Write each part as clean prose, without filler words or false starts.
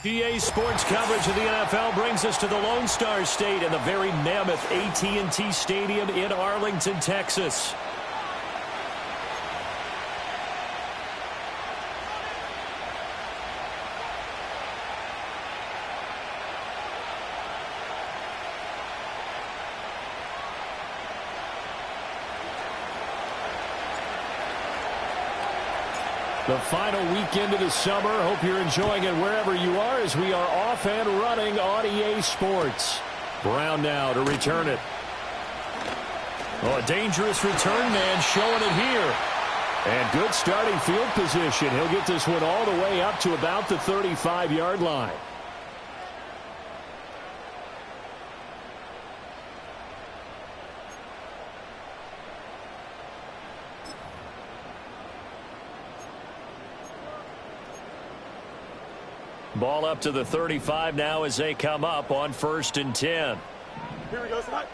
EA Sports coverage of the NFL brings us to the Lone Star State and the very mammoth AT&T Stadium in Arlington, Texas. The final weekend of the summer. Hope you're enjoying it wherever you are as we are off and running on EA Sports. Brown now to return it. Oh, a dangerous return man showing it here. And good starting field position. He'll get this one all the way up to about the 35-yard line. Ball up to the 35 now as they come up on 1st and 10. Here we go, Scott.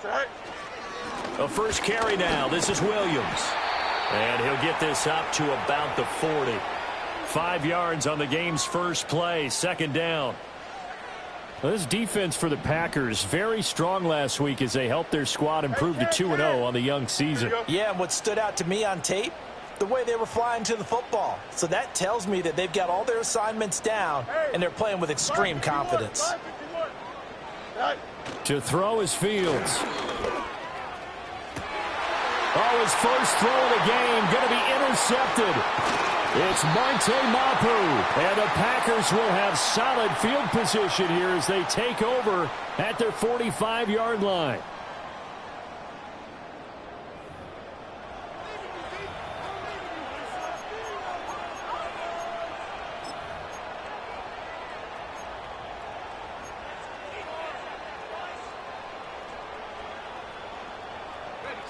Right. A first carry now. This is Williams. And he'll get this up to about the 40. 5 yards on the game's first play. 2nd down. Well, this defense for the Packers, very strong last week as they helped their squad improve to 2-0 on the young season. Yeah, and what stood out to me on tape, the way they were flying to the football. So that tells me that they've got all their assignments down, and they're playing with extreme confidence. To throw is Fields. Oh, his first throw of the game going to be intercepted. It's Marte Mapu, and the Packers will have solid field position here as they take over at their 45-yard line.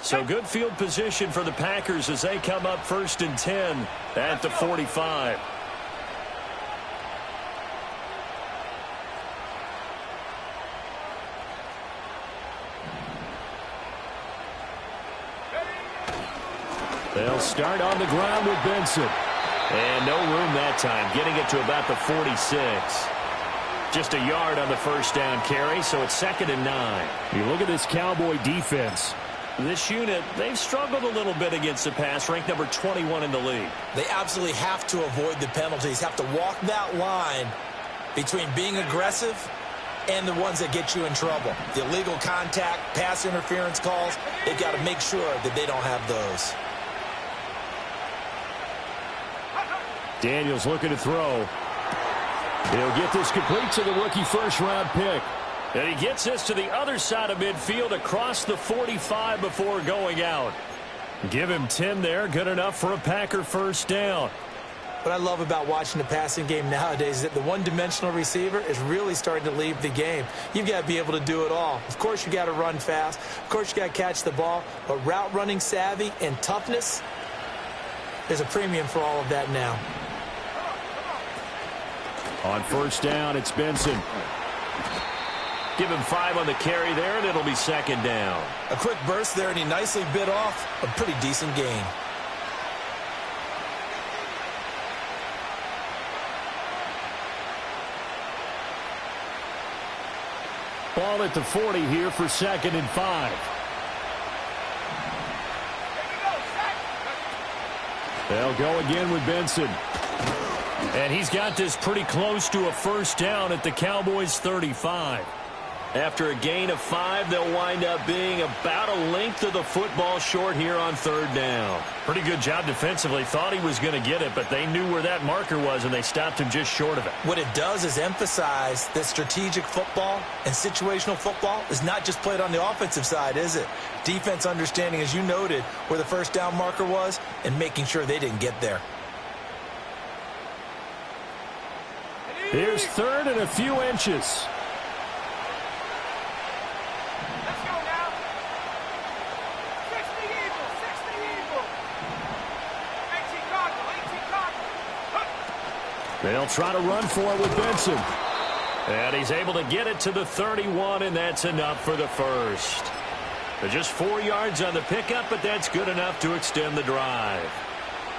So good field position for the Packers as they come up 1st and 10 at the 45. They'll start on the ground with Benson. And no room that time, getting it to about the 46. Just a yard on the first down carry, so it's 2nd and 9. You look at this Cowboy defense. This unit, they've struggled a little bit against the pass, ranked number 21 in the league. They absolutely have to avoid the penalties, have to walk that line between being aggressive and the ones that get you in trouble. The illegal contact, pass interference calls, they've got to make sure that they don't have those. Daniels looking to throw. He'll get this complete to the rookie first-round pick. And he gets this to the other side of midfield across the 45 before going out. Give him 10 there. Good enough for a Packer first down. What I love about watching the passing game nowadays is that the one-dimensional receiver is really starting to leave the game. You've got to be able to do it all. Of course, you got to run fast. Of course, you got to catch the ball. But route running savvy and toughness, there's a premium for all of that now. On first down, it's Benson. Give him 5 on the carry there, and it'll be 2nd down. A quick burst there, and he nicely bit off a pretty decent gain. Ball at the 40 here for 2nd and 5. They'll go again with Benson. And he's got this pretty close to a first down at the Cowboys' 35. After a gain of 5, they'll wind up being about a length of the football short here on 3rd down. Pretty good job defensively. Thought he was going to get it, but they knew where that marker was, and they stopped him just short of it. What it does is emphasize that strategic football and situational football is not just played on the offensive side, is it? Defense understanding, as you noted, where the first down marker was and making sure they didn't get there. Here's 3rd and a few inches. They'll try to run for it with Benson. And he's able to get it to the 31, and that's enough for the first. They're just 4 yards on the pickup, but that's good enough to extend the drive.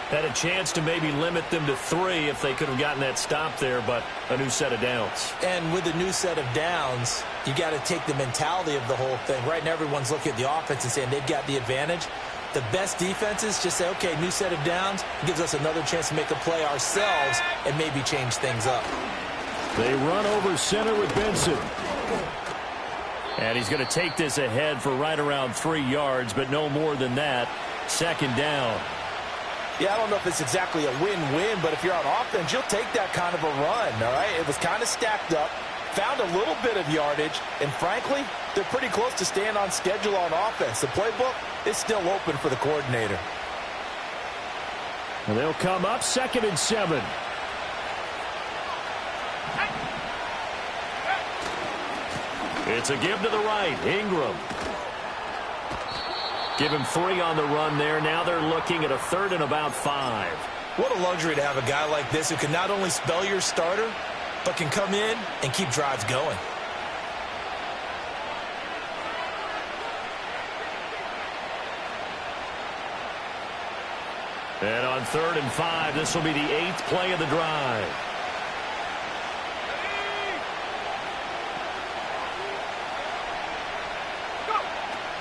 Had a chance to maybe limit them to 3 if they could have gotten that stop there, but a new set of downs. And with a new set of downs, you got to take the mentality of the whole thing. Right now, everyone's looking at the offense and saying they've got the advantage. The best defenses just say, okay, new set of downs, gives us another chance to make a play ourselves and maybe change things up. They run over center with Benson. And he's going to take this ahead for right around 3 yards, but no more than that. Second down. Yeah, I don't know if it's exactly a win-win, but if you're on offense, you'll take that kind of a run, all right? It was kind of stacked up, found a little bit of yardage, and frankly, they're pretty close to staying on schedule on offense. The playbook is still open for the coordinator. And they'll come up 2nd and 7. It's a give to the right. Ingram. Give him 3 on the run there. Now they're looking at a 3rd and about 5. What a luxury to have a guy like this who can not only spell your starter, but can come in and keep drives going. And on 3rd and 5, this will be the 8th play of the drive.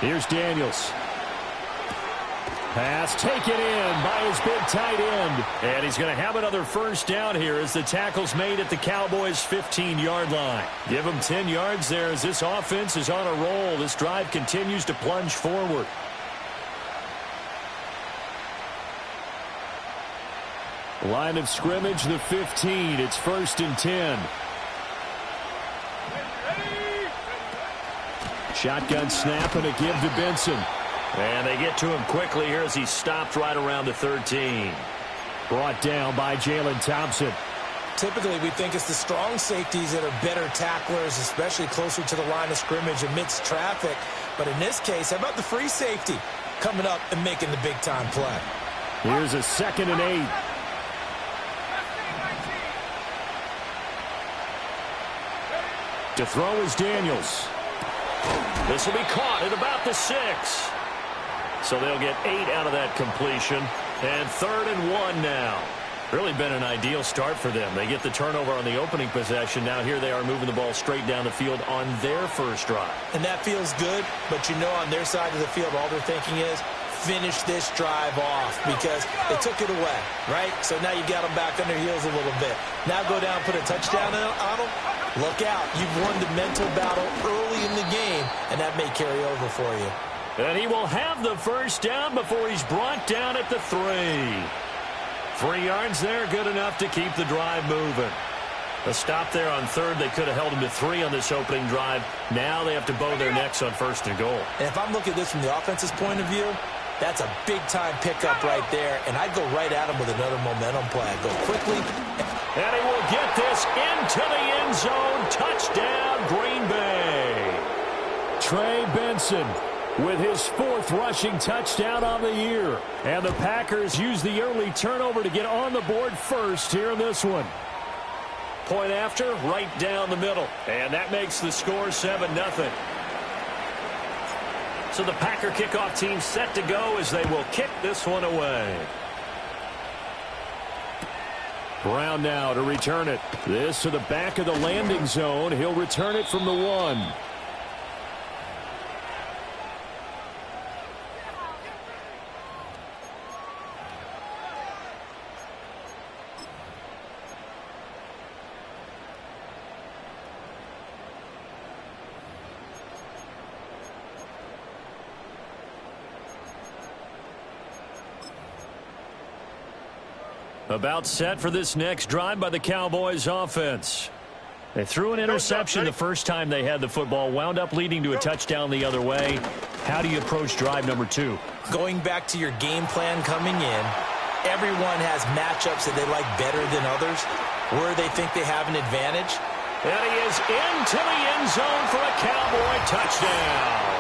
Here's Daniels. Pass taken in by his big tight end. And he's going to have another first down here as the tackle's made at the Cowboys' 15-yard line. Give him 10 yards there as this offense is on a roll. This drive continues to plunge forward. Line of scrimmage, the 15. It's 1st and 10. Shotgun snap and a give to Benson. And they get to him quickly here as he stopped right around the 13. Brought down by Jalen Thompson. Typically, we think it's the strong safeties that are better tacklers, especially closer to the line of scrimmage amidst traffic. But in this case, how about the free safety coming up and making the big-time play? Here's a 2nd and 8. To throw is Daniels. This will be caught at about the 6. So they'll get 8 out of that completion. And 3rd and 1 now. Really been an ideal start for them. They get the turnover on the opening possession. Now here they are moving the ball straight down the field on their first drive. And that feels good, but you know on their side of the field all they're thinking is finish this drive off because they took it away, right? So now you got them back on their heels a little bit. Now go down, put a touchdown on them. Look out. You've won the mental battle early in the game, and that may carry over for you. And he will have the first down before he's brought down at the 3. 3 yards there, good enough to keep the drive moving. A stop there on 3rd. They could have held him to 3 on this opening drive. Now they have to bow their necks on 1st and goal. And if I'm looking at this from the offense's point of view, that's a big-time pickup right there, and I'd go right at him with another momentum play. I'd go quickly. And he will get this into the end zone. Touchdown, Green Bay. Trey Benson with his 4th rushing touchdown on the year. And the Packers use the early turnover to get on the board first here in this one. Point after, right down the middle. And that makes the score 7-0. So the Packer kickoff team set to go as they will kick this one away. Brown now to return it. This to the back of the landing zone. He'll return it from the 1. About set for this next drive by the Cowboys offense. They threw an interception the first time they had the football, wound up leading to a touchdown the other way. How do you approach drive number 2? Going back to your game plan coming in, everyone has matchups that they like better than others, where they think they have an advantage. And he is into the end zone for a Cowboy touchdown.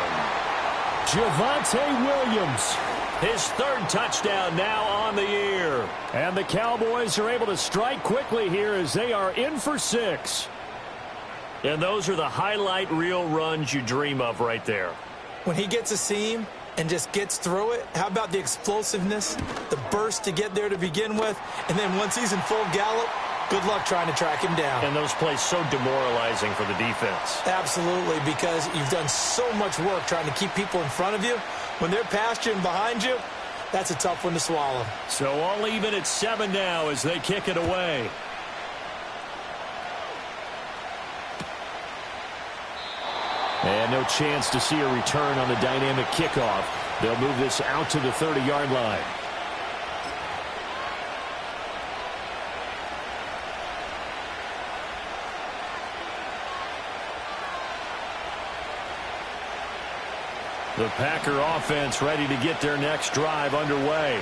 Javonte Williams. His 3rd touchdown now on the year. And the Cowboys are able to strike quickly here as they are in for 6. And those are the highlight reel runs you dream of right there. When he gets a seam, and just gets through it. How about the explosiveness, the burst to get there to begin with, and then once he's in full gallop, good luck trying to track him down. And those plays so demoralizing for the defense. Absolutely, because you've done so much work trying to keep people in front of you. When they're past you and behind you, that's a tough one to swallow. So all even at 7 now as they kick it away. And no chance to see a return on the dynamic kickoff. They'll move this out to the 30-yard line. The Packer offense ready to get their next drive underway.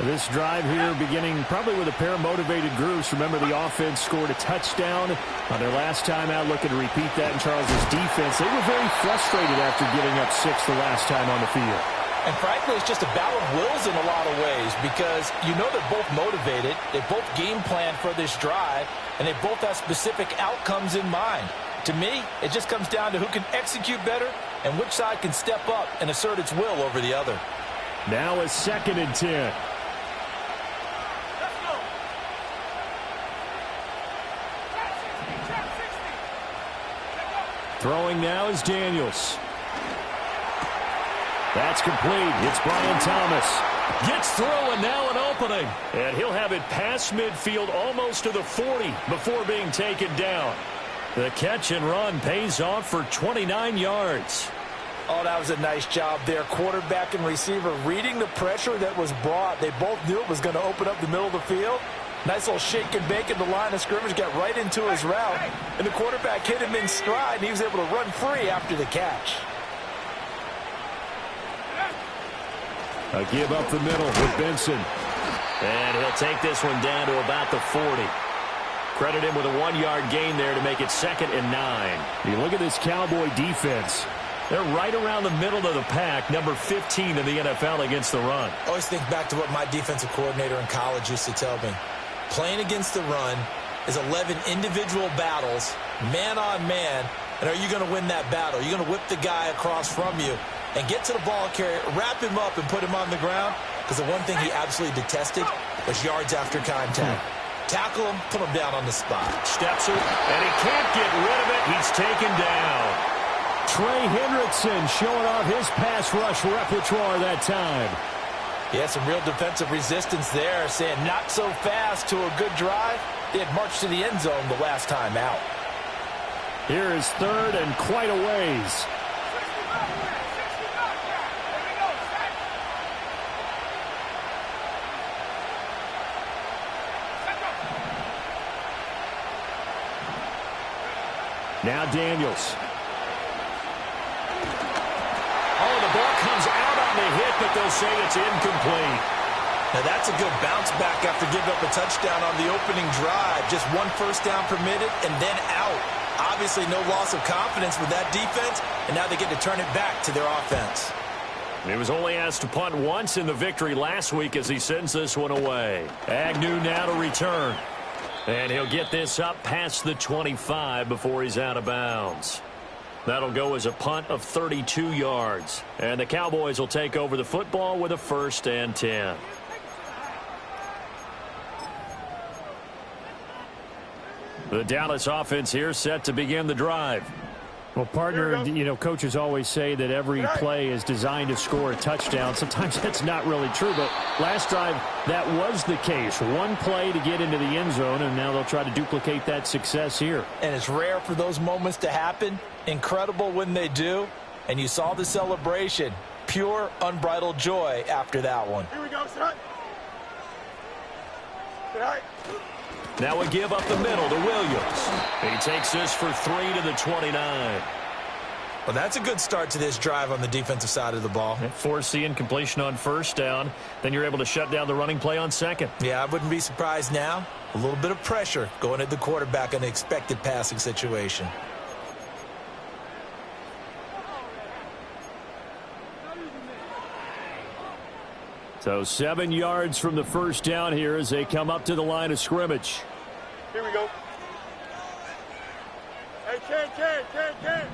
This drive here beginning probably with a pair of motivated groups. Remember, the offense scored a touchdown on their last time out. Looking to repeat that in Charles's defense. They were very frustrated after giving up 6 the last time on the field. And frankly, it's just a battle of wills in a lot of ways because you know they're both motivated. They both game plan for this drive, and they both have specific outcomes in mind. To me, it just comes down to who can execute better and which side can step up and assert its will over the other. Now a 2nd and 10. Throwing now is Daniels. That's complete. It's Brian Thomas. Gets through and now an opening. And he'll have it past midfield almost to the 40 before being taken down. The catch and run pays off for 29 yards. Oh, that was a nice job there. Quarterback and receiver reading the pressure that was brought. They both knew it was going to open up the middle of the field. Nice little shake and bake in the line of scrimmage, got right into his route, and the quarterback hit him in stride, and he was able to run free after the catch. A give up the middle with Benson. And he'll take this one down to about the 40. Credit him with a 1-yard gain there to make it 2nd and 9. You look at this Cowboy defense. They're right around the middle of the pack, number 15 in the NFL against the run. I always think back to what my defensive coordinator in college used to tell me. Playing against the run is 11 individual battles, man on man, and are you going to win that battle? Are you going to whip the guy across from you and get to the ball carrier, wrap him up, and put him on the ground? Because the one thing he absolutely detested was yards after contact. Tackle him, put him down on the spot. Steps it, and he can't get rid of it. He's taken down. Trey Hendrickson showing off his pass rush repertoire that time. Yeah, some real defensive resistance there, saying not so fast to a good drive. They had marched to the end zone the last time out. Here is 3rd and quite a ways. Now Daniels. Oh, the ball comes out on the hit, but they'll say it's incomplete. Now that's a good bounce back after giving up a touchdown on the opening drive. Just 1 first down permitted and then out. Obviously no loss of confidence with that defense, and now they get to turn it back to their offense. He was only asked to punt once in the victory last week as he sends this one away. Agnew now to return. And he'll get this up past the 25 before he's out of bounds. That'll go as a punt of 32 yards. And the Cowboys will take over the football with a 1st and 10. The Dallas offense here set to begin the drive. Well, partner, you know, coaches always say that every play is designed to score a touchdown. Sometimes that's not really true, but last drive, that was the case. 1 play to get into the end zone, and now they'll try to duplicate that success here. And it's rare for those moments to happen. Incredible when they do. And you saw the celebration. Pure, unbridled joy after that one. Here we go, son. Good night. Now a give up the middle to Williams. He takes this for 3 to the 29. Well, that's a good start to this drive on the defensive side of the ball. Force the incompletion on 1st down. Then you're able to shut down the running play on 2nd. Yeah, I wouldn't be surprised now. A little bit of pressure going at the quarterback in an expected passing situation. So 7 yards from the 1st down here as they come up to the line of scrimmage. Here we go. Hey, Ken.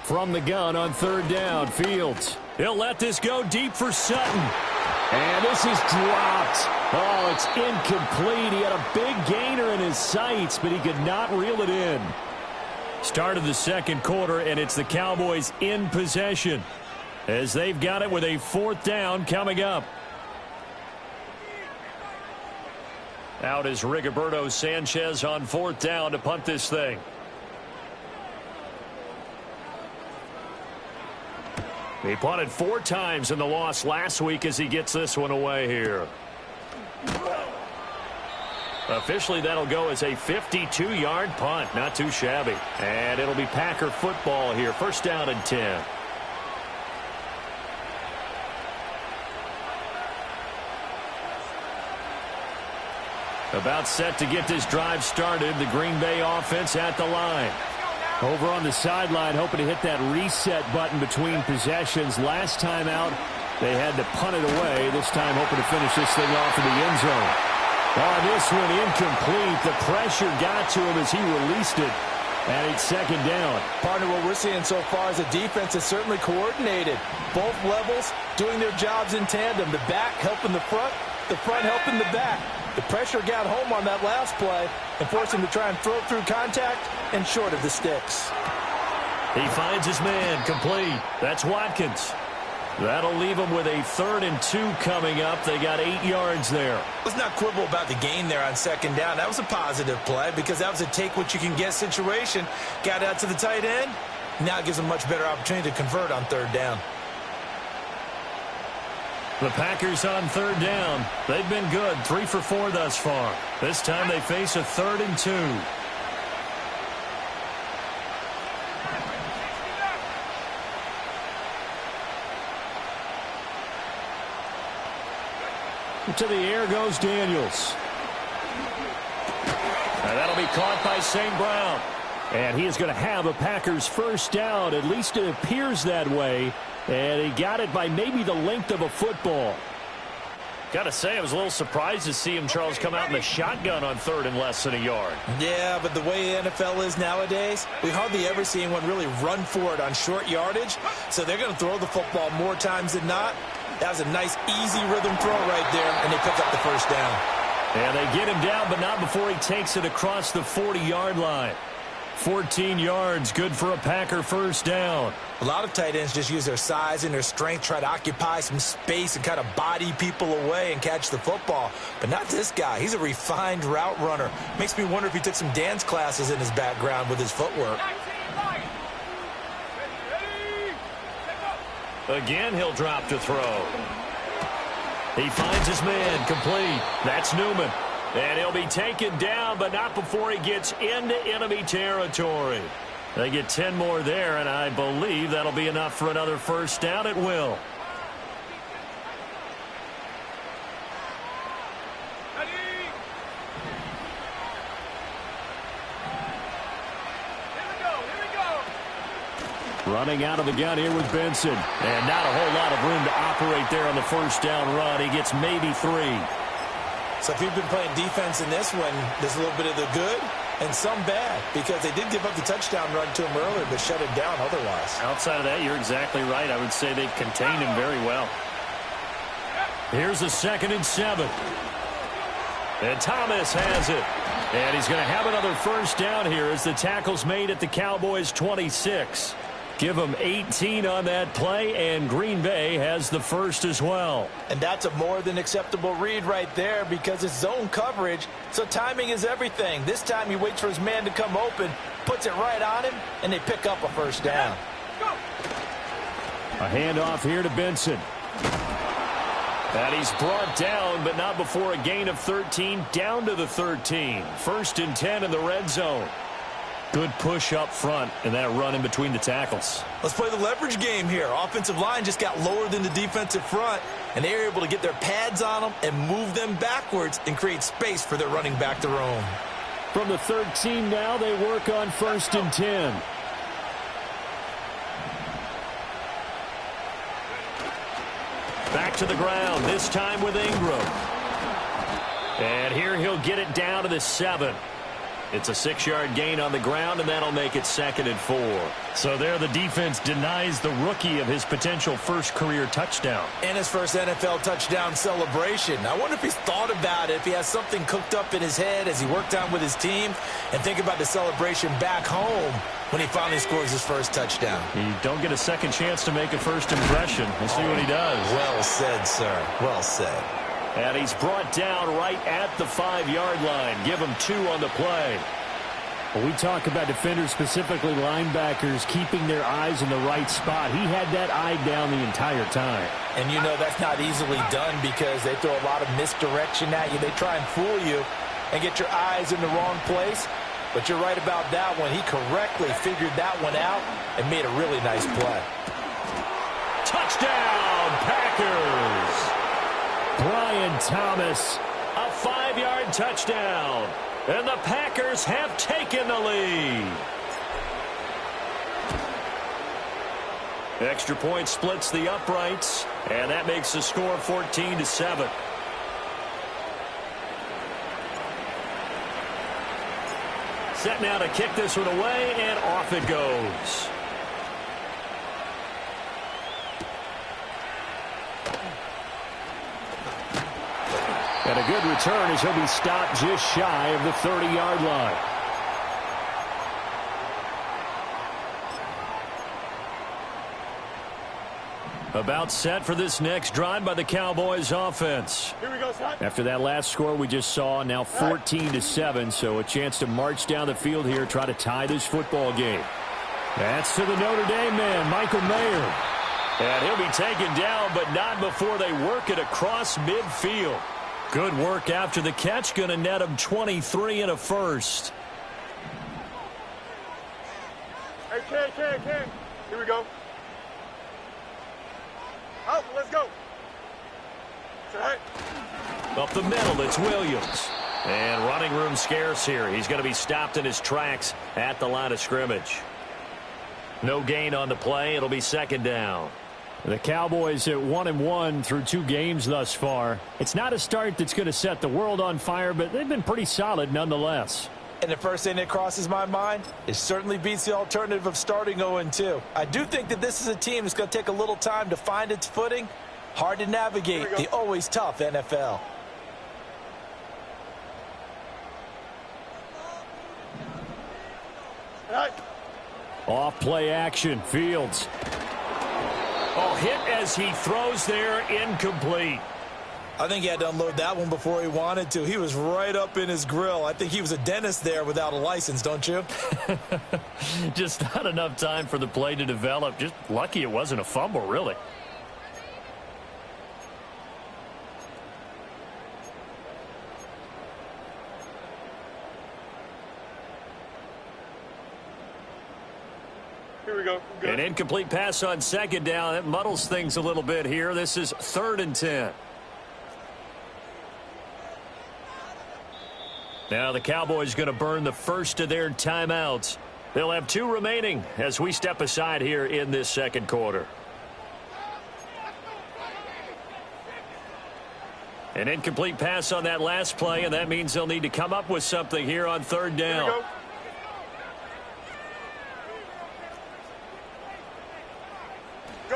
From the gun on third down, Fields. He'll let this go deep for Sutton. And this is dropped. Oh, it's incomplete. He had a big gainer in his sights, but he could not reel it in. Start of the second quarter, and it's the Cowboys in possession as they've got it with a fourth down coming up. Out is Rigoberto Sanchez on fourth down to punt this thing. He punted 4 times in the loss last week as he gets this one away here. Officially, that'll go as a 52-yard punt. Not too shabby. And it'll be Packer football here. First down and 10. About set to get this drive started. The Green Bay offense at the line. Over on the sideline, hoping to hit that reset button between possessions. Last time out, they had to punt it away. This time, hoping to finish this thing off in the end zone. Oh, this one incomplete. The pressure got to him as he released it. And it's second down. Partner, what we're seeing so far is a defense is certainly coordinated. Both levels doing their jobs in tandem. The back helping the front helping the back. The pressure got home on that last play and forced him to try and throw through contact and short of the sticks. He finds his man complete. That's Watkins. That'll leave him with a 3rd and 2 coming up. They got 8 yards there. Let's not quibble about the gain there on second down. That was a positive play because that was a take-what-you-can-get situation. Got out to the tight end. Now it gives them a much better opportunity to convert on third down. The Packers on third down. They've been good, 3 for 4 thus far. This time they face a 3rd and 2. To the air goes Daniels. And that'll be caught by St. Brown. And he is going to have a Packers first down. At least it appears that way. And he got it by maybe the length of a football. Got to say, I was a little surprised to see him, Charles, come out in the shotgun on 3rd and less than a yard. Yeah, but the way the NFL is nowadays, we hardly ever see anyone really run for it on short yardage. So they're going to throw the football more times than not. That was a nice, easy rhythm throw right there, and they pick up the first down. And they get him down, but not before he takes it across the 40-yard line. 14 yards, good for a Packer first down. A lot of tight ends just use their size and their strength, try to occupy some space and kind of body people away and catch the football. But not this guy. He's a refined route runner. Makes me wonder if he took some dance classes in his background with his footwork. Again, he'll drop to throw. He finds his man complete. That's Newman. And he'll be taken down, but not before he gets into enemy territory. They get 10 more there, and I believe that'll be enough for another first down. It will. Running out of the gun here with Benson. And not a whole lot of room to operate there on the first down run. He gets maybe 3. So if you've been playing defense in this one, there's a little bit of the good and some bad because they did give up the touchdown run to him earlier but shut it down otherwise. Outside of that, you're exactly right. I would say they've contained him very well. Here's a 2nd and 7. And Thomas has it. And he's going to have another first down here as the tackle's made at the Cowboys' 26. Give them 18 on that play, and Green Bay has the first as well. And that's a more than acceptable read right there because it's zone coverage, so timing is everything. This time he waits for his man to come open, puts it right on him, and they pick up a first down. A handoff here to Benson. And he's brought down, but not before a gain of 13, down to the 13. 1st and 10 in the red zone. Good push up front and that run in between the tackles. Let's play the leverage game here. Offensive line just got lower than the defensive front, and they were able to get their pads on them and move them backwards and create space for their running back to roam. From the 13 now, they work on 1st and 10. Back to the ground, this time with Ingram. And here he'll get it down to the 7. It's a 6-yard gain on the ground, and that'll make it 2nd and 4. So there the defense denies the rookie of his potential first career touchdown. And his first NFL touchdown celebration. I wonder if he's thought about it, if he has something cooked up in his head as he worked on with his team, and think about the celebration back home when he finally scores his first touchdown. You don't get a second chance to make a first impression. We'll see what he does. Well said, sir. Well said. And he's brought down right at the 5-yard line. Give him 2 on the play. When we talk about defenders, specifically linebackers, keeping their eyes in the right spot, he had that eye down the entire time. And you know that's not easily done because they throw a lot of misdirection at you. They try and fool you and get your eyes in the wrong place. But you're right about that one. He correctly figured that one out and made a really nice play. Touchdown, Packers! Brian Thomas, a 5-yard touchdown. And the Packers have taken the lead. Extra point splits the uprights, and that makes the score 14-7. Set now to kick this one away, and off it goes. And a good return as he'll be stopped just shy of the 30-yard line. About set for this next drive by the Cowboys offense. Here we go, Scott. After that last score we just saw, now 14-7, so a chance to march down the field here, try to tie this football game. That's to the Notre Dame man, Michael Mayer. And he'll be taken down, but not before they work it across midfield. Good work after the catch, going to net him 23 and a first. Hey, Ken. Here we go. Out, let's go. Up the middle, it's Williams. And running room scarce here. He's going to be stopped in his tracks at the line of scrimmage. No gain on the play. It'll be 2nd down. The Cowboys at 1-1 through 2 games thus far. It's not a start that's going to set the world on fire, but they've been pretty solid nonetheless. And the first thing that crosses my mind, it certainly beats the alternative of starting 0-2. I do think that this is a team that's going to take a little time to find its footing. Hard to navigate the always tough NFL. Off play action, Fields. Oh, hit as he throws there, incomplete. I think he had to unload that one before he wanted to. He was right up in his grill. I think he was a dentist there without a license, don't you? Just not enough time for the play to develop. Just lucky it wasn't a fumble, really. Here we go. Good. An incomplete pass on 2nd down. That muddles things a little bit here. This is 3rd and 10. Now the Cowboys going to burn the first of their timeouts. They'll have 2 remaining as we step aside here in this 2nd quarter. An incomplete pass on that last play, and that means they'll need to come up with something here on 3rd down. Here we go.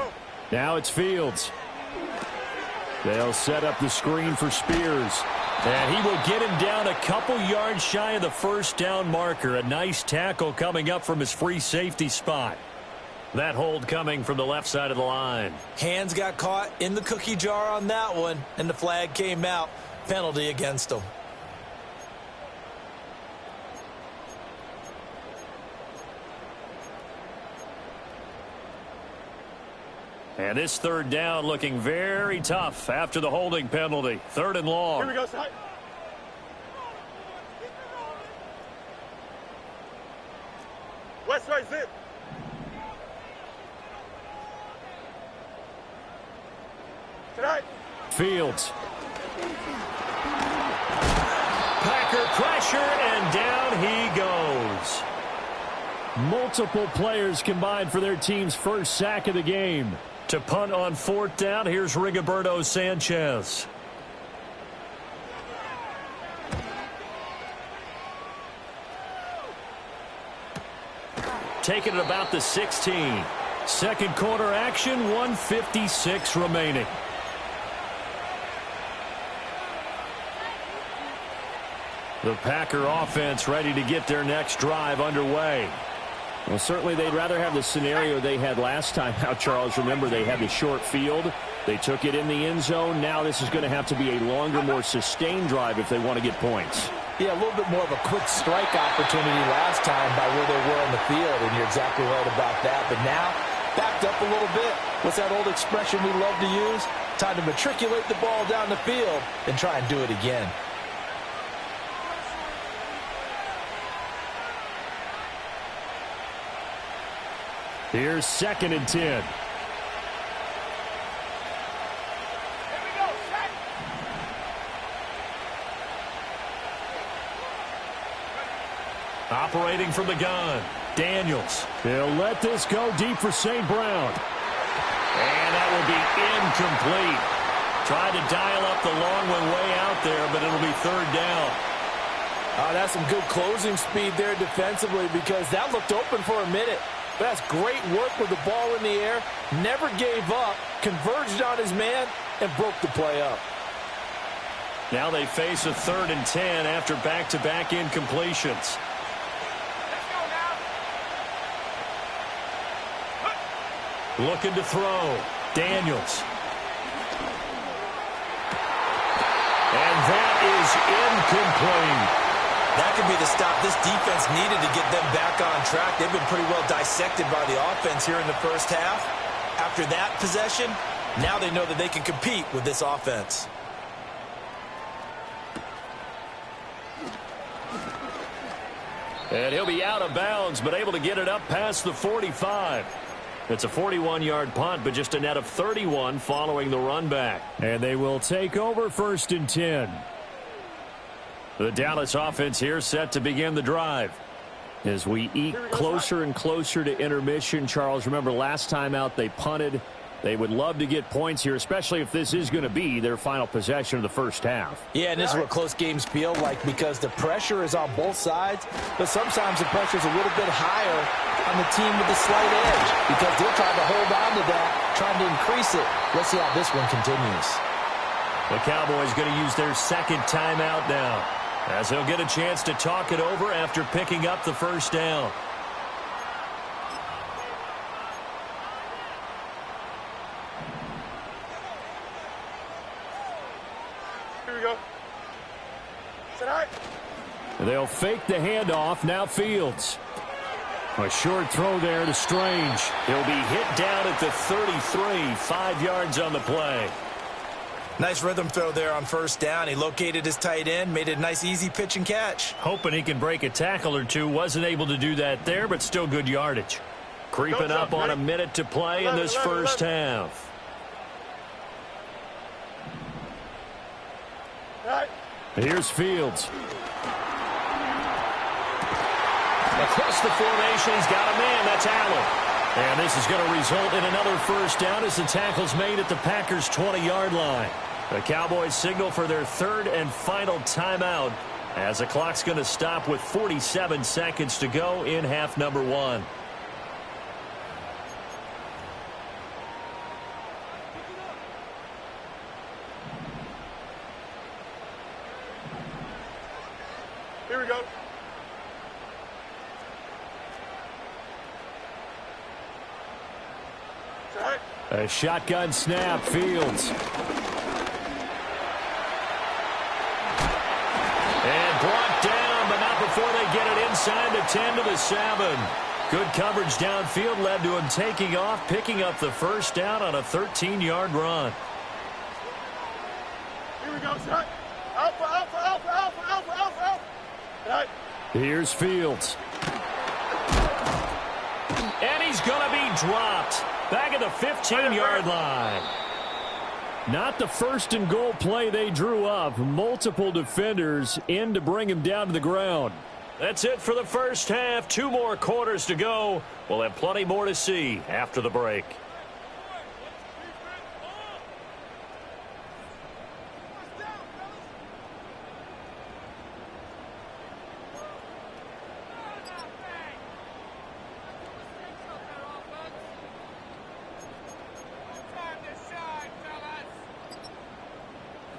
Go. Now it's Fields. They'll set up the screen for Spears. And he will get him down a couple yards shy of the 1st down marker. A nice tackle coming up from his free safety spot. That hold coming from the left side of the line. Hands got caught in the cookie jar on that one, and the flag came out. Penalty against him. And this 3rd down looking very tough after the holding penalty. 3rd and long. Here we go, Scott. West right zip. Tonight. Fields. Packer pressure, and down he goes. Multiple players combined for their team's first sack of the game. To punt on 4th down, here's Rigoberto taken at about the 16. Second quarter action, 1:56 remaining. The Packer offense ready to get their next drive underway. Well, certainly they'd rather have the scenario they had last time out, Charles. Remember, they had the short field. They took it in the end zone. Now this is going to have to be a longer, more sustained drive if they want to get points. Yeah, a little bit more of a quick strike opportunity last time by where they were on the field, and you're exactly right about that. But now, backed up a little bit. What's that old expression we love to use? Time to matriculate the ball down the field and try and do it again. Here's 2nd and 10. Operating from the gun, Daniels. He'll let this go deep for St. Brown. And that will be incomplete. Tried to dial up the long one way out there, but it'll be 3rd down. That's some good closing speed there defensively, because that looked open for a minute. But that's great work with the ball in the air. Never gave up, converged on his man, and broke the play up. Now they face a 3rd and 10 after back-to-back incompletions. Looking to throw. Daniels. And that is incomplete. That could be the stop this defense needed to get them back on track. They've been pretty well dissected by the offense here in the first half. After that possession, now they know that they can compete with this offense. And he'll be out of bounds, but able to get it up past the 45. It's a 41-yard punt, but just a net of 31 following the run back. And they will take over 1st and 10. The Dallas offense here set to begin the drive. As we eat closer and closer to intermission, Charles, remember last time out they punted. They would love to get points here, especially if this is going to be their final possession of the first half. Yeah, and this is what close games feel like, because the pressure is on both sides, but sometimes the pressure is a little bit higher on the team with the slight edge, because they're trying to hold on to that, trying to increase it. Let's see how this one continues. The Cowboys going to use their 2nd timeout now, as they'll get a chance to talk it over after picking up the 1st down. Here we go. Sit out. They'll fake the handoff. Now Fields. A short throw there to Strange. He'll be hit down at the 33, 5 yards on the play. Nice rhythm throw there on 1st down. He located his tight end, made it a nice, easy pitch and catch. Hoping he can break a tackle or two. Wasn't able to do that there, but still good yardage. Creeping up on a minute to play in this first half. Here's Fields. Across the formation, he's got a man. That's Allen. And this is going to result in another 1st down as the tackle's made at the Packers' 20-yard line. The Cowboys signal for their 3rd and final timeout, as the clock's going to stop with 47 seconds to go in half number 1. Here we go. A shotgun snap, Fields. And brought down, but not before they get it inside the 10 to the 7. Good coverage downfield led to him taking off, picking up the 1st down on a 13-yard run. Here we go, set. Alpha, alpha, alpha, alpha, alpha, alpha, alpha. Right. Here's Fields. And he's going to be dropped. Back at the 15-yard line. Not the 1st and goal play they drew up. Multiple defenders in to bring him down to the ground. That's it for the first half. 2 more quarters to go. We'll have plenty more to see after the break.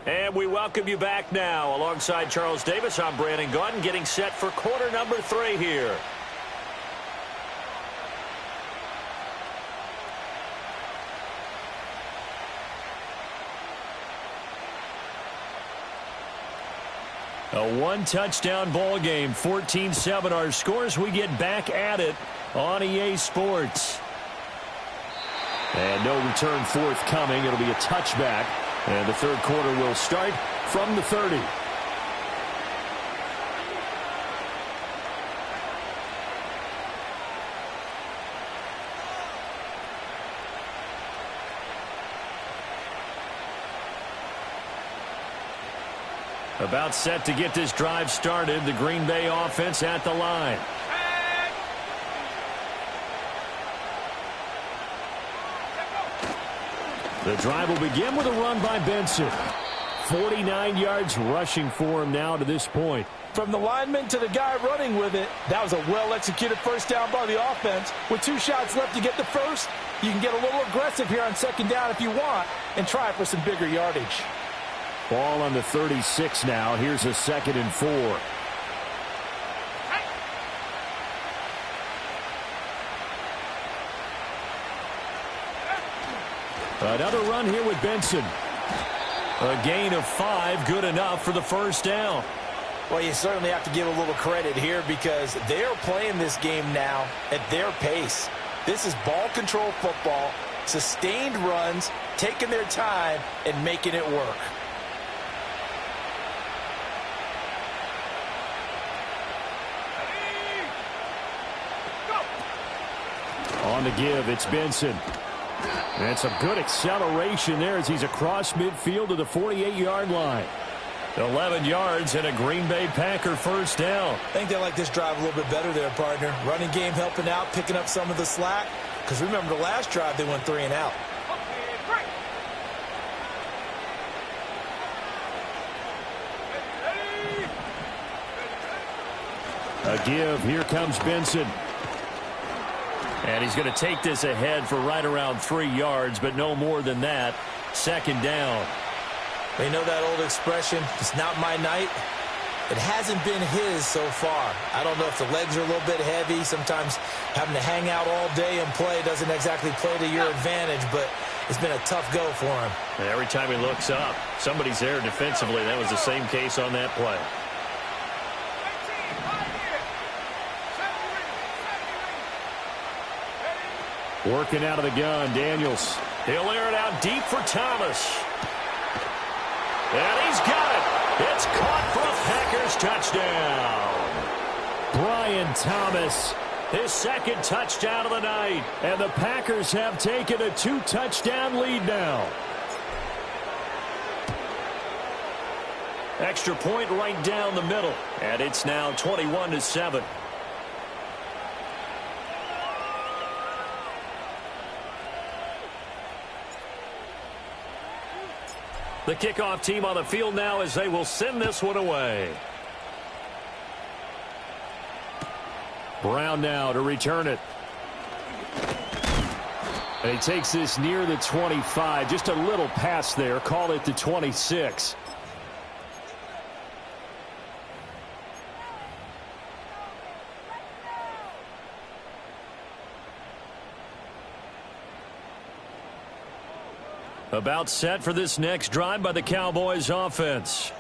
And we welcome you back now. Alongside Charles Davis, I'm Brandon Gaudin, getting set for quarter number 3 here. A one-touchdown ball game, 14-7 our scores. We get back at it on EA Sports. And no return forthcoming. It'll be a touchback. And the third quarter will start from the 30. About set to get this drive started. The Green Bay offense at the line. The drive will begin with a run by Benson. 49 yards rushing for him now to this point. From the lineman to the guy running with it, that was a well-executed first down by the offense. With 2 shots left to get the first, you can get a little aggressive here on second down if you want and try for some bigger yardage. Ball on the 36 now. Here's a 2nd and 4. Another run here with Benson. A gain of 5, good enough for the first down. Well, you certainly have to give a little credit here because they're playing this game now at their pace. This is ball control football, sustained runs, taking their time and making it work. On the give, it's Benson. And some good acceleration there as he's across midfield to the 48-yard line. 11 yards and a Green Bay Packer first down. I think they like this drive a little bit better there, partner. Running game helping out, picking up some of the slack. Because remember the last drive they went 3 and out. A give. Here comes Benson. And he's going to take this ahead for right around 3 yards, but no more than that. Second down. You know that old expression, it's not my night? It hasn't been his so far. I don't know if the legs are a little bit heavy. Sometimes having to hang out all day and play doesn't exactly play to your advantage, but it's been a tough go for him. And every time he looks up, somebody's there defensively. That was the same case on that play. Working out of the gun, Daniels. He'll air it out deep for Thomas. And he's got it. It's caught for a Packers touchdown. Brian Thomas. His 2nd touchdown of the night. And the Packers have taken a 2-touchdown lead now. Extra point right down the middle. And it's now 21-7. The kickoff team on the field now as they will send this one away. Brown now to return it. And he takes this near the 25. Just a little pass there. Call it the 26. About set for this next drive by the Cowboys offense.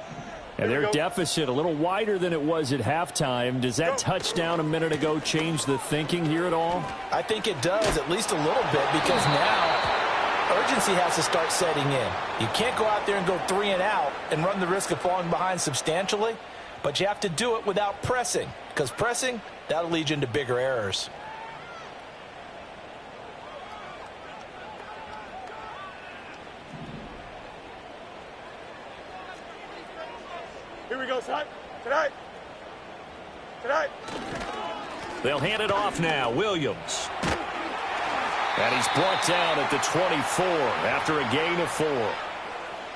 And their deficit a little wider than it was at halftime. Does that touchdown a minute ago change the thinking here at all? I think it does, at least a little bit, because now urgency has to start setting in. You can't go out there and go 3 and out and run the risk of falling behind substantially, but you have to do it without pressing, because pressing, that'll lead you into bigger errors. Here we go, son. Tonight. They'll hand it off now. Williams. And he's brought down at the 24 after a gain of 4.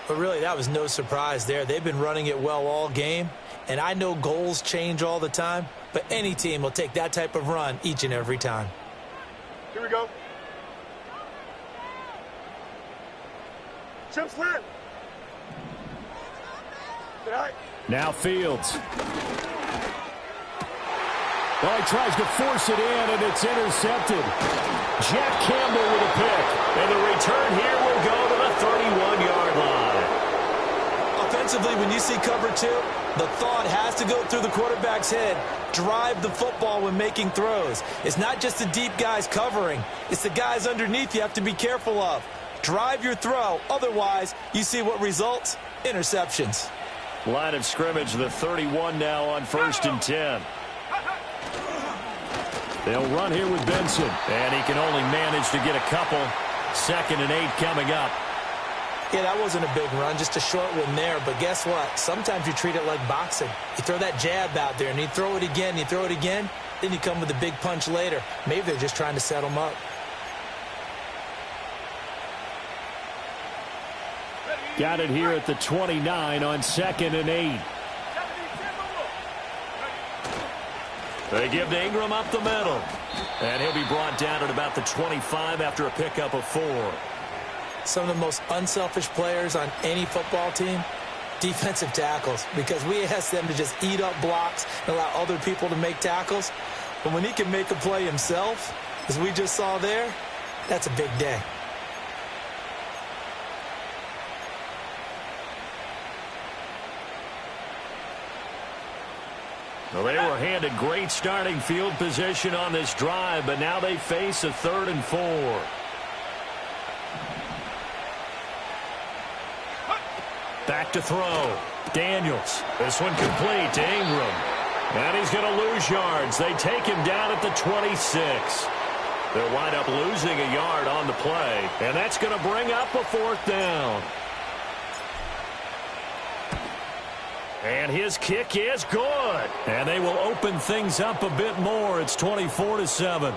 But really, that was no surprise there. They've been running it well all game. And I know goals change all the time, but any team will take that type of run each and every time. Here we go. Chip slant. Now Fields. Well, he tries to force it in, and it's intercepted. Jack Campbell with a pick. And the return here will go to the 31-yard line. Offensively, when you see cover two, the thought has to go through the quarterback's head. Drive the football when making throws. It's not just the deep guys covering. It's the guys underneath you have to be careful of. Drive your throw. Otherwise, you see what results? Interceptions. Line of scrimmage, the 31 now on 1st and 10. They'll run here with Benson. And he can only manage to get a couple. 2nd and 8 coming up. Yeah, that wasn't a big run, just a short one there. But guess what? Sometimes you treat it like boxing. You throw that jab out there, and you throw it again, you throw it again, then you come with a big punch later. Maybe they're just trying to set them up. Got it here at the 29 on 2nd and 8. They give to Ingram up the middle. And he'll be brought down at about the 25 after a pickup of 4. Some of the most unselfish players on any football team, defensive tackles, because we ask them to just eat up blocks and allow other people to make tackles. But when he can make a play himself, as we just saw there, that's a big day. Well, they were handed great starting field position on this drive, but now they face a 3rd and 4. Back to throw. Daniels. This one complete to Ingram. And he's going to lose yards. They take him down at the 26. They'll wind up losing a yard on the play, and that's going to bring up a 4th down. And his kick is good. And they will open things up a bit more. It's 24-7.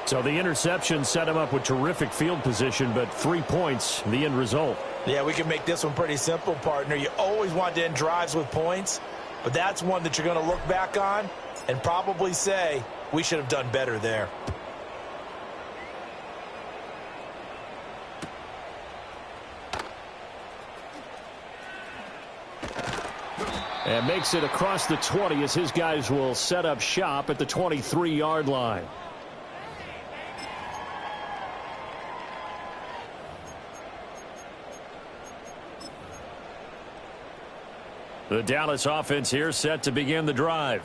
So the interception set him up with terrific field position, but 3 points, the end result. Yeah, we can make this one pretty simple, partner. You always want to end drives with points, but that's one that you're going to look back on and probably say, we should have done better there. And makes it across the 20 as his guys will set up shop at the 23-yard line. The Dallas offense here set to begin the drive.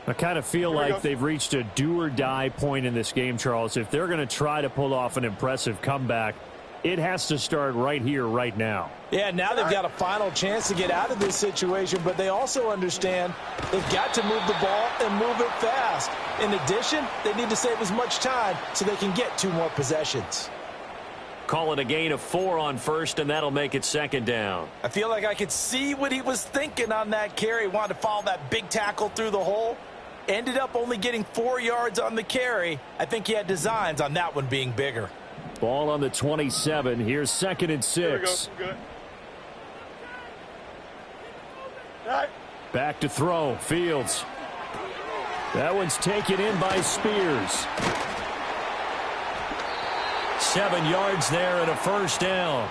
I kind of feel like they've reached a do-or-die point in this game, Charles. If they're going to try to pull off an impressive comeback, it has to start right here, right now. Yeah, now they've got a final chance to get out of this situation, but they also understand they've got to move the ball and move it fast. In addition, they need to save as much time so they can get 2 more possessions. Call it a gain of 4 on 1st, and that'll make it 2nd down. I feel like I could see what he was thinking on that carry. Wanted to follow that big tackle through the hole. Ended up only getting 4 yards on the carry. I think he had designs on that one being bigger. Ball on the 27. Here's 2nd and 6. Good. Back to throw. Fields. That one's taken in by Spears. 7 yards there and a 1st down.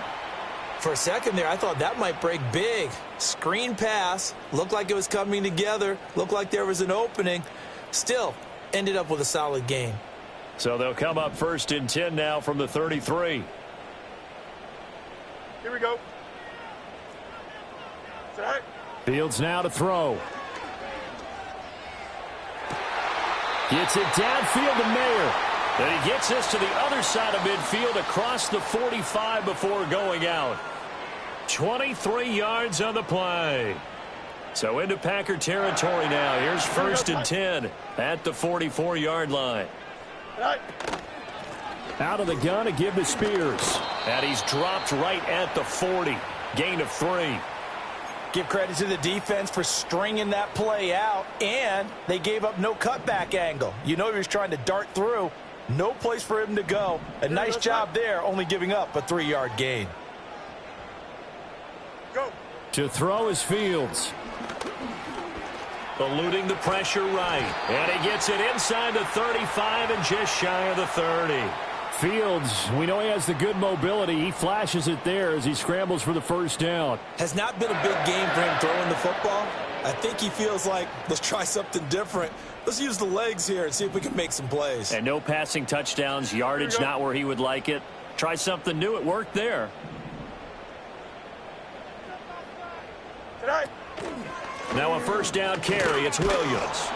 For a second there, I thought that might break big. Screen pass. Looked like it was coming together. Looked like there was an opening. Still, ended up with a solid gain. So they'll come up 1st and 10 now from the 33. Here we go. Set. Fields now to throw. Gets it downfield to Mayer. And he gets this to the other side of midfield across the 45 before going out. 23 yards on the play. So into Packer territory now. Here's 1st and 10 at the 44-yard line. Out of the gun to give to Spears. And he's dropped right at the 40. Gain of 3. Give credit to the defense for stringing that play out, and they gave up no cutback angle. You know he was trying to dart through. No place for him to go. A nice job there, only giving up a 3-yard gain. Go. To throw is Fields. Eluding the pressure right. And he gets it inside the 35 and just shy of the 30. Fields, we know he has the good mobility. He flashes it there as he scrambles for the first down. Has not been a big game for him throwing the football. I think he feels like, let's try something different. Let's use the legs here and see if we can make some plays. And no passing touchdowns, yardage not where he would like it. Try something new. It worked there. Now a first down carry. It's Williams.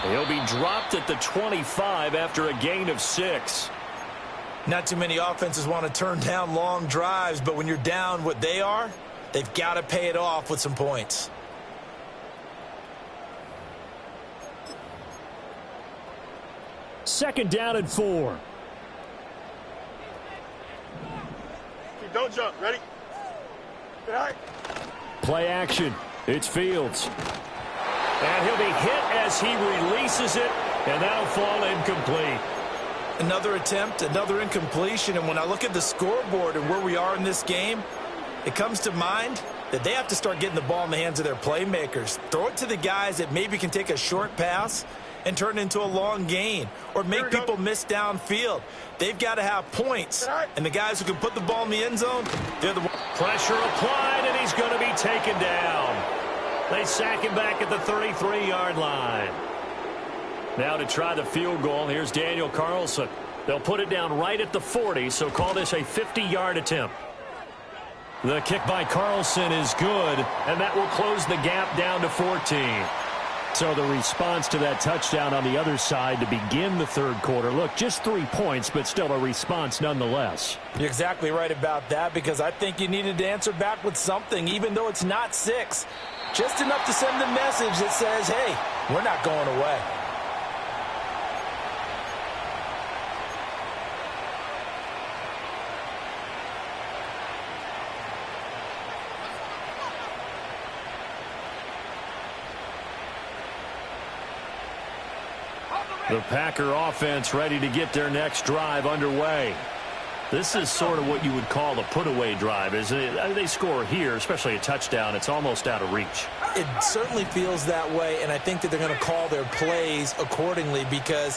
He'll be dropped at the 25 after a gain of 6. Not too many offenses want to turn down long drives, but when you're down what they are, they've got to pay it off with some points. Second down and 4. Don't jump. Ready? Play action. It's Fields. And he'll be hit as he releases it, and that'll fall incomplete. Another attempt, another incompletion, and when I look at the scoreboard and where we are in this game, it comes to mind that they have to start getting the ball in the hands of their playmakers. Throw it to the guys that maybe can take a short pass and turn it into a long gain or make people miss downfield. They've got to have points, and the guys who can put the ball in the end zone, they're the ones. Pressure applied, and he's going to be taken down. They sack him back at the 33-yard line. Now to try the field goal, here's Daniel Carlson. They'll put it down right at the 40, so call this a 50-yard attempt. The kick by Carlson is good, and that will close the gap down to 14. So the response to that touchdown on the other side to begin the third quarter. Look, just 3 points, but still a response nonetheless. You're exactly right about that, because I think you needed to answer back with something, even though it's not 6. Just enough to send the message that says, hey, we're not going away. The Packer offense ready to get their next drive underway. This is sort of what you would call a put-away drive, isn't it? They score here, especially a touchdown. It's almost out of reach. It certainly feels that way, and I think that they're going to call their plays accordingly, because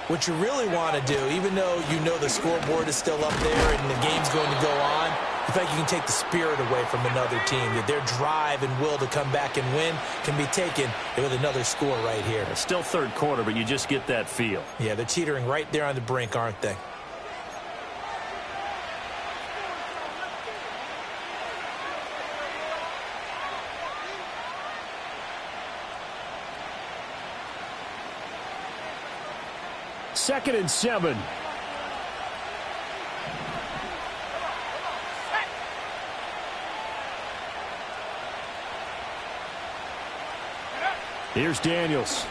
what you really want to do, even though you know the scoreboard is still up there and the game's going to go on, I think you can take the spirit away from another team. That their drive and will to come back and win can be taken with another score right here. It's still third quarter, but you just get that feel. Yeah, they're teetering right there on the brink, aren't they? Second and 7. Here's Daniels.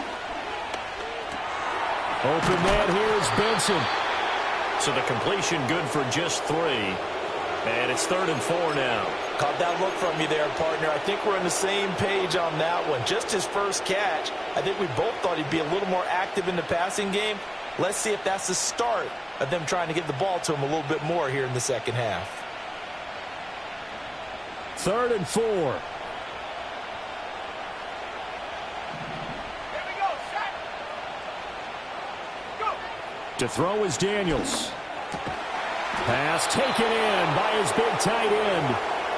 Open man, here's Benson. So the completion good for just 3. And it's 3rd and 4 now. Caught that look from you there, partner. I think we're on the same page on that one. Just his first catch. I think we both thought he'd be a little more active in the passing game. Let's see if that's the start of them trying to get the ball to him a little bit more here in the second half. 3rd and 4. To throw is Daniels. Pass taken in by his big tight end.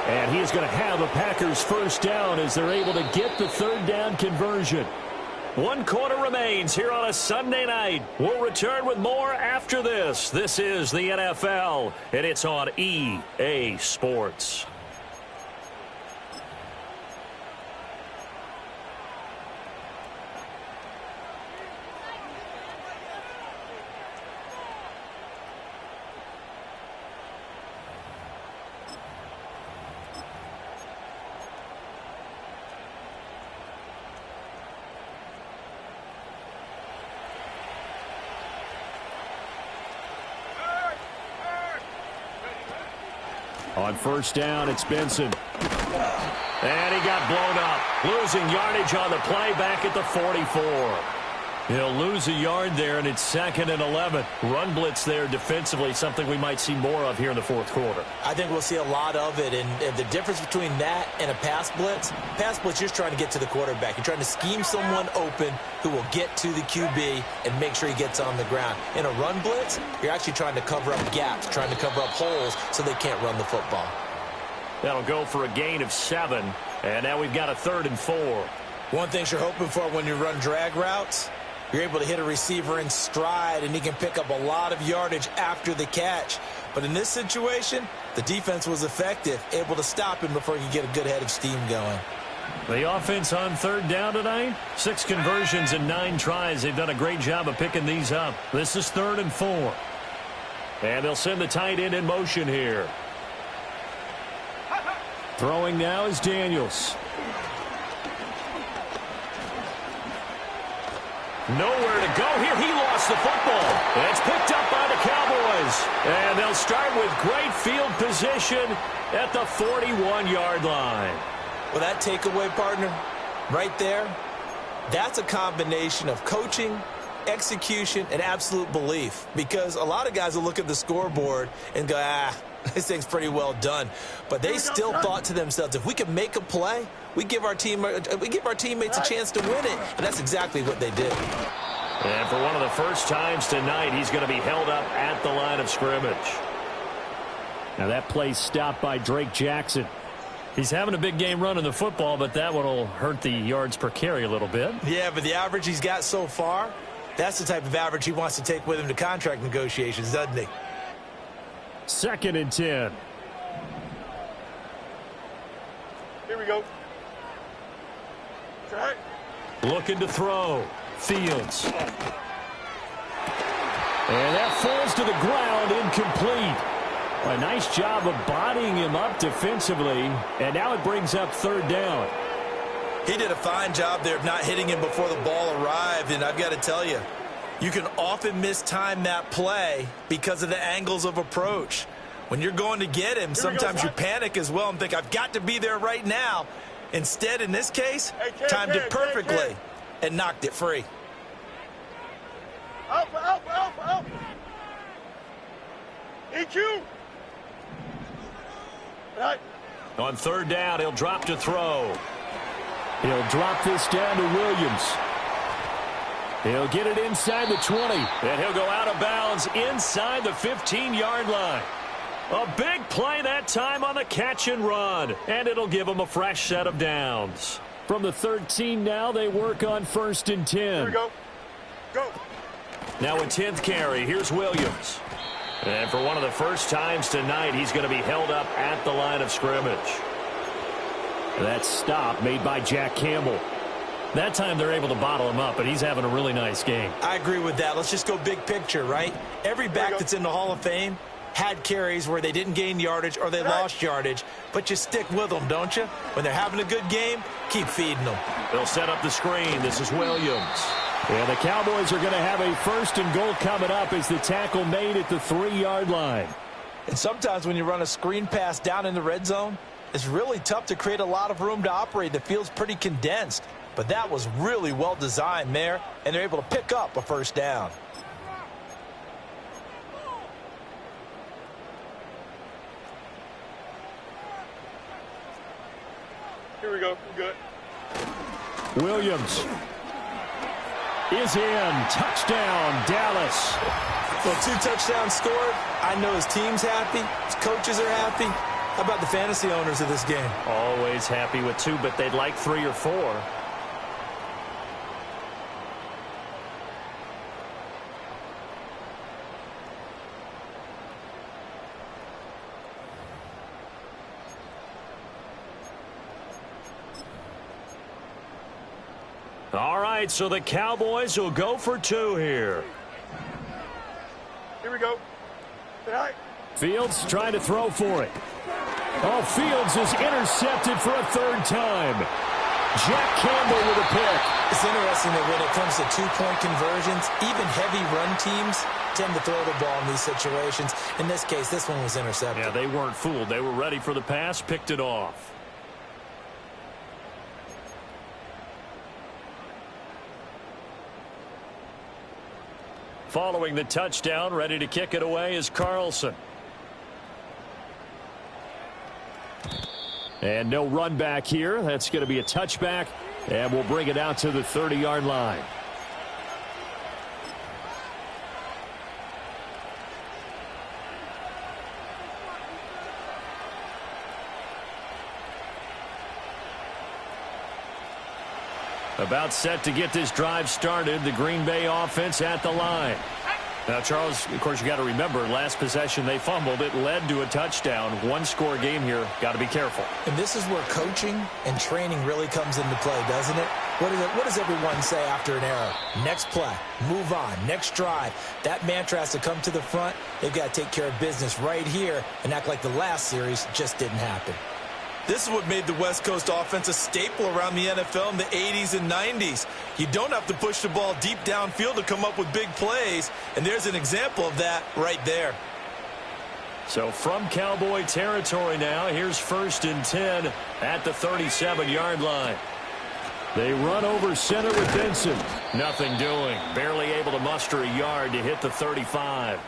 And he is going to have a Packers first down as they're able to get the 3rd down conversion. 1 quarter remains here on a Sunday night. We'll return with more after this. This is the NFL, and it's on EA Sports. On first down, it's Benson. And he got blown up. Losing yardage on the play back at the 44. He'll lose a yard there, and it's 2nd and 11. Run blitz there defensively, something we might see more of here in the fourth quarter. I think we'll see a lot of it, and the difference between that and a pass blitz, you're trying to get to the quarterback. You're trying to scheme someone open who will get to the QB and make sure he gets on the ground. In a run blitz, you're actually trying to cover up gaps, trying to cover up holes so they can't run the football. That'll go for a gain of 7, and now we've got a 3rd and 4. One thing you're hoping for when you run drag routes, you're able to hit a receiver in stride, and he can pick up a lot of yardage after the catch. But in this situation, the defense was effective, able to stop him before he could get a good head of steam going. The offense on 3rd down tonight, 6 conversions and 9 tries. They've done a great job of picking these up. This is 3rd and 4. And they'll send the tight end in motion here. Throwing now is Daniels. Nowhere to go here. He lost the football. And it's picked up by the Cowboys. And they'll start with great field position at the 41-yard line. Well, that takeaway, partner, right there, that's a combination of coaching, execution, and absolute belief. Because a lot of guys will look at the scoreboard and go, this thing's pretty well done. But they still thought to themselves, if we can make a play, we give our teammates a chance to win it. And that's exactly what they did. And for one of the first times tonight, he's going to be held up at the line of scrimmage. Now that play's stopped by Drake Jackson. He's having a big game running the football, but that one will hurt the yards per carry a little bit. Yeah, but the average he's got so far, that's the type of average he wants to take with him to contract negotiations, doesn't he? 2nd and 10. Here we go. Try. Looking to throw. Fields. And that falls to the ground, incomplete. A nice job of bodying him up defensively, and now it brings up 3rd down. He did a fine job there of not hitting him before the ball arrived, and I've got to tell you, you can often mistime that play because of the angles of approach. When you're going to get him, sometimes you panic as well and think, I've got to be there right now. Instead, in this case, timed it perfectly and knocked it free. Alpha. EQ. Right. On 3rd down, he'll drop to throw. He'll drop this down to Williams. He'll get it inside the 20. And he'll go out of bounds inside the 15-yard line. A big play that time on the catch and run. And it'll give them a fresh set of downs. From the 13 now, they work on 1st and 10. Here we go. Go. Now a 10th carry. Here's Williams. And for one of the first times tonight, he's going to be held up at the line of scrimmage. That stop made by Jack Campbell. That time they're able to bottle him up, but he's having a really nice game. I agree with that. Let's just go big picture, right? Every back that's in the Hall of Fame had carries where they didn't gain yardage or they lost yardage, but you stick with them, don't you? When they're having a good game, keep feeding them. They'll set up the screen. This is Williams. And the Cowboys are going to have a 1st and goal coming up as the tackle made at the 3-yard line. And sometimes when you run a screen pass down in the red zone, it's really tough to create a lot of room to operate. The field's pretty condensed. But that was really well designed there, and they're able to pick up a 1st down. Here we go. Good. Williams is in. Touchdown, Dallas. Well, 2 touchdowns scored. I know his team's happy. His coaches are happy. How about the fantasy owners of this game? Always happy with 2, but they'd like 3 or 4. All right, so the Cowboys will go for 2 here. Here we go. Right. Fields trying to throw for it. Oh, Fields is intercepted for a 3rd time. Jack Campbell with a pick. It's interesting that when it comes to 2-point conversions, even heavy run teams tend to throw the ball in these situations. In this case, this one was intercepted. Yeah, they weren't fooled. They were ready for the pass, picked it off. Following the touchdown, ready to kick it away is Carlson. And no run back here. That's going to be a touchback, and we'll bring it out to the 30-yard line. About set to get this drive started. The Green Bay offense at the line. Now, Charles, of course, you got to remember, last possession they fumbled. It led to a touchdown. One-score game here. Got to be careful. And this is where coaching and training really comes into play, doesn't it? What does everyone say after an error? Next play, move on, next drive. That mantra has to come to the front. They've got to take care of business right here and act like the last series just didn't happen. This is what made the West Coast offense a staple around the NFL in the 80s and 90s. You don't have to push the ball deep downfield to come up with big plays, and there's an example of that right there. So from Cowboy territory now, here's 1st and 10 at the 37-yard line. They run over center with Benson. Nothing doing. Barely able to muster a yard to hit the 35.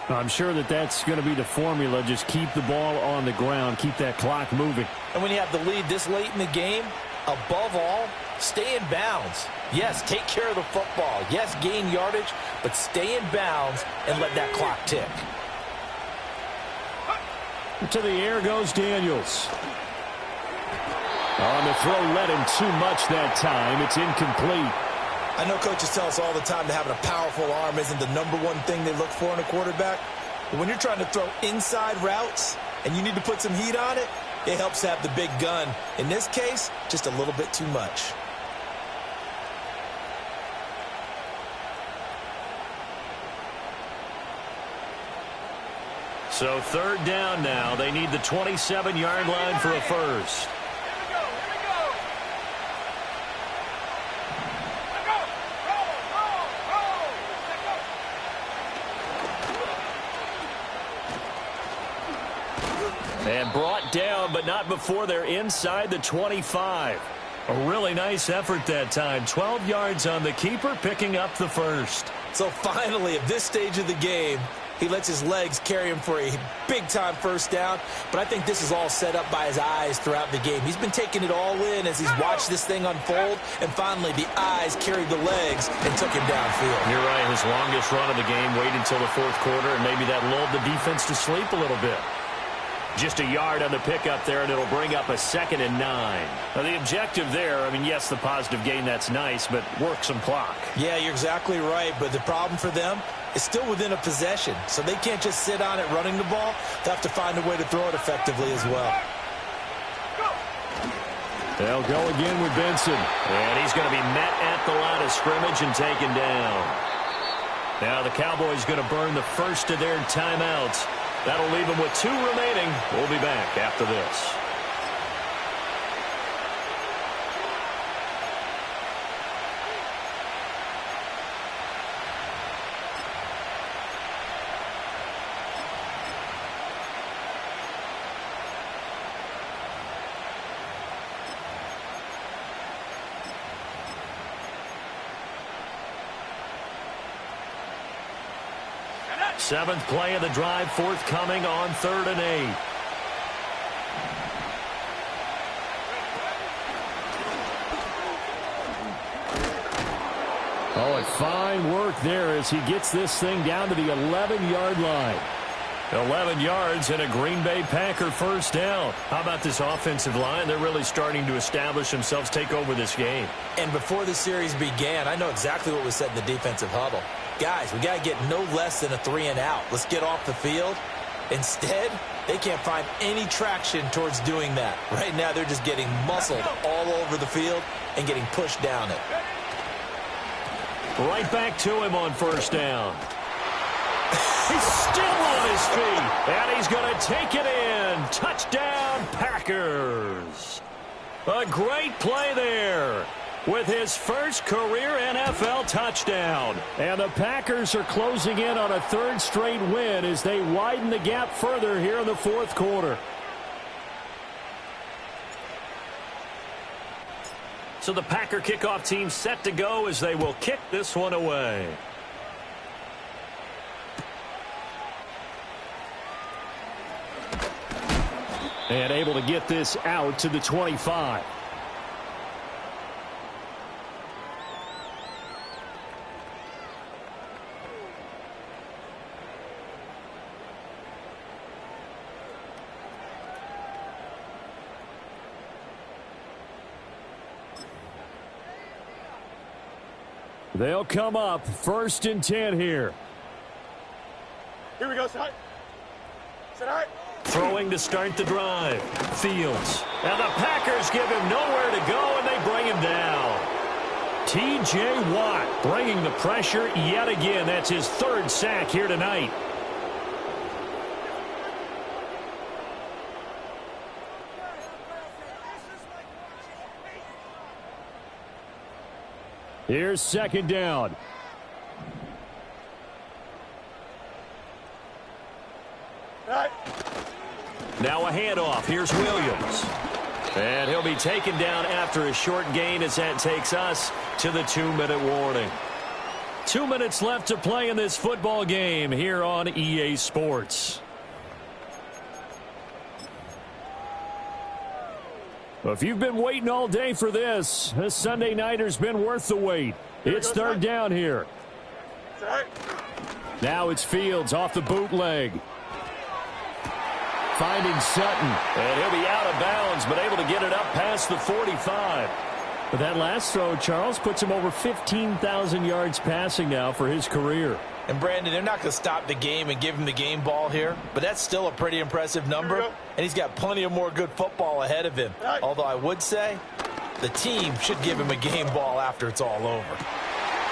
I'm sure that's going to be the formula. Just keep the ball on the ground. Keep that clock moving. And when you have the lead this late in the game, above all, stay in bounds. Yes, take care of the football. Yes, gain yardage, but stay in bounds and let that clock tick. To the air goes Daniels. On the throw, led him too much that time. It's incomplete. I know coaches tell us all the time that having a powerful arm isn't the #1 thing they look for in a quarterback. But when you're trying to throw inside routes and you need to put some heat on it, it helps to have the big gun. In this case, just a little bit too much. So 3rd down now. They need the 27-yard line for a first. And brought down, but not before they're inside the 25. A really nice effort that time. 12 yards on the keeper, picking up the first. So finally, at this stage of the game, he lets his legs carry him for a big-time first down. But I think this is all set up by his eyes throughout the game. He's been taking it all in as he's watched this thing unfold. And finally, the eyes carried the legs and took him downfield. You're right. His longest run of the game waited until the 4th quarter, and maybe that lulled the defense to sleep a little bit. Just a yard on the pickup there, and it'll bring up a 2nd and 9. Now, the objective there, I mean, yes, the positive gain, that's nice, but work some clock. Yeah, you're exactly right, but the problem for them is still within a possession, so they can't just sit on it running the ball. They have to find a way to throw it effectively as well. They'll go again with Benson. And he's going to be met at the line of scrimmage and taken down. Now the Cowboys going to burn the first of their timeouts. That'll leave them with 2 remaining. We'll be back after this. Seventh play of the drive forthcoming on 3rd and 8. Oh, and fine work there as he gets this thing down to the 11-yard line. 11 yards and a Green Bay Packer first down. How about this offensive line? They're really starting to establish themselves, take over this game. And before the series began, I know exactly what was said in the defensive huddle. Guys, we got to get no less than a 3-and-out. Let's get off the field. Instead, they can't find any traction towards doing that. Right now, they're just getting muscled all over the field and getting pushed down it. Right back to him on first down. He's still on his feet, and he's going to take it in. Touchdown, Packers. A great play there with his first career NFL touchdown. And the Packers are closing in on a 3rd straight win as they widen the gap further here in the 4th quarter. So the Packer kickoff team set to go as they will kick this one away. And able to get this out to the 25. They'll come up 1st and 10 here. Here we go, Sit high. Throwing to start the drive. Fields. And the Packers give him nowhere to go, and they bring him down. T.J. Watt bringing the pressure yet again. That's his 3rd sack here tonight. Here's 2nd down. Now a handoff. Here's Williams. And he'll be taken down after a short gain as that takes us to the 2-minute warning. 2 minutes left to play in this football game here on EA Sports. If you've been waiting all day for this Sunday nighter's been worth the wait. It's 3rd down here. Now it's Fields off the bootleg. Finding Sutton. And he'll be out of bounds, but able to get it up past the 45. But that last throw, Charles, puts him over 15,000 yards passing now for his career. And, Brandon, they're not going to stop the game and give him the game ball here, but that's still a pretty impressive number, and he's got plenty of more good football ahead of him. Although I would say the team should give him a game ball after it's all over.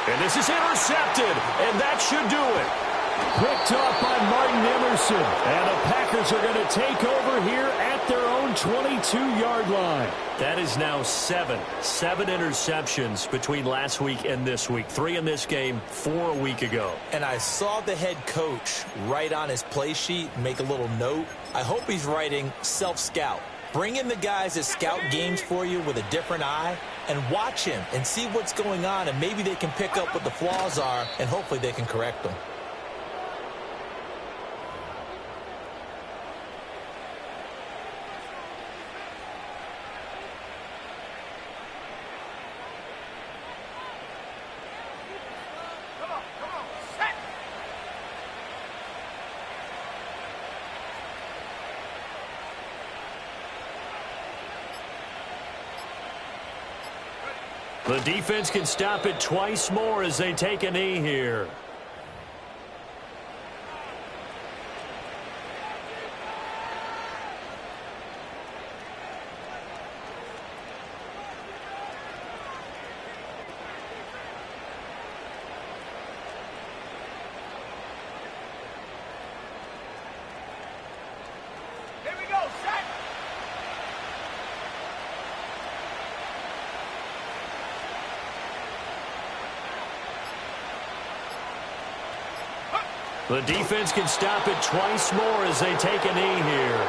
And this is intercepted, and that should do it. Picked off by Martin Emerson. And the Packers are going to take over here at their own 22-yard line. That is now 7 interceptions between last week and this week. 3 in this game, 4 a week ago. And I saw the head coach write on his play sheet, make a little note. I hope he's writing self-scout. Bring in the guys that scout games for you with a different eye and watch him and see what's going on, and maybe they can pick up what the flaws are, and hopefully they can correct them. The defense can stop it twice more as they take a knee here. The defense can stop it twice more as they take a knee here.